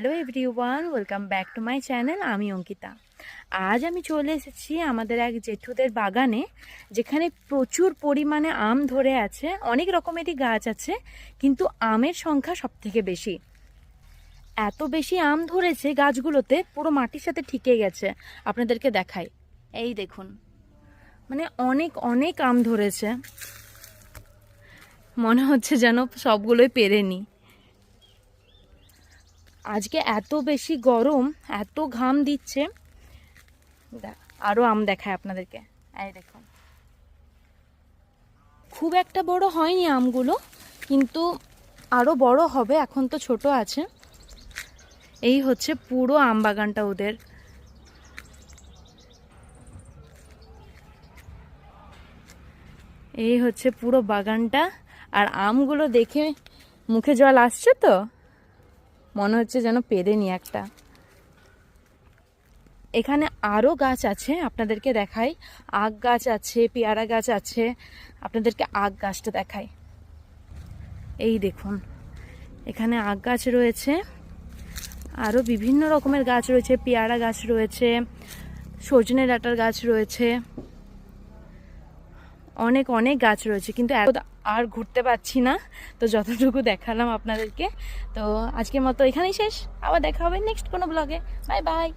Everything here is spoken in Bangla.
Hello everyone, welcome back to my channel. আমি অঙ্কিতা। আজ আমি চলে এসেছি আমাদের এক জেঠুদের বাগানে, যেখানে প্রচুর পরিমাণে আম ধরে আছে। অনেক রকমেরই গাছ আছে, কিন্তু আমের সংখ্যা সবথেকে বেশি। এত বেশি আম ধরেছে গাছগুলোতে, পুরো মাটির সাথে ঠিকে গেছে। আপনাদেরকে দেখাই, এই দেখুন, মানে অনেক অনেক আম ধরেছে। মনে হচ্ছে যেন সবগুলোই পেরেনি। আজকে এত বেশি গরম, এত ঘাম দিচ্ছে। আরও আম দেখায় আপনাদেরকে, এই দেখুন। খুব একটা বড় হয়নি আমগুলো, কিন্তু আরও বড় হবে, এখন তো ছোট আছে। এই হচ্ছে পুরো আম বাগানটা ওদের। এই হচ্ছে পুরো বাগানটা। আর আমগুলো দেখে মুখে জল আসছে, তো মনে হচ্ছে যেন পেরেনি একটা। এখানে আরও গাছ আছে, আপনাদেরকে দেখাই। আখ গাছ আছে, পেয়ারা গাছ আছে। আপনাদেরকে আখ গাছটা দেখাই, এই দেখুন। এখানে আখ গাছ রয়েছে, আরও বিভিন্ন রকমের গাছ রয়েছে। পেয়ারা গাছ রয়েছে, সজনে ডাঁটার গাছ রয়েছে, অনেক অনেক গাছ রয়েছে, কিন্তু আর ঘুরতে পারছি না। তো যতটুকু দেখালাম আপনাদেরকে। তো আজকের মতো এখানেই শেষ। আবার দেখা হবে নেক্সট কোনো ব্লগে। Bye bye.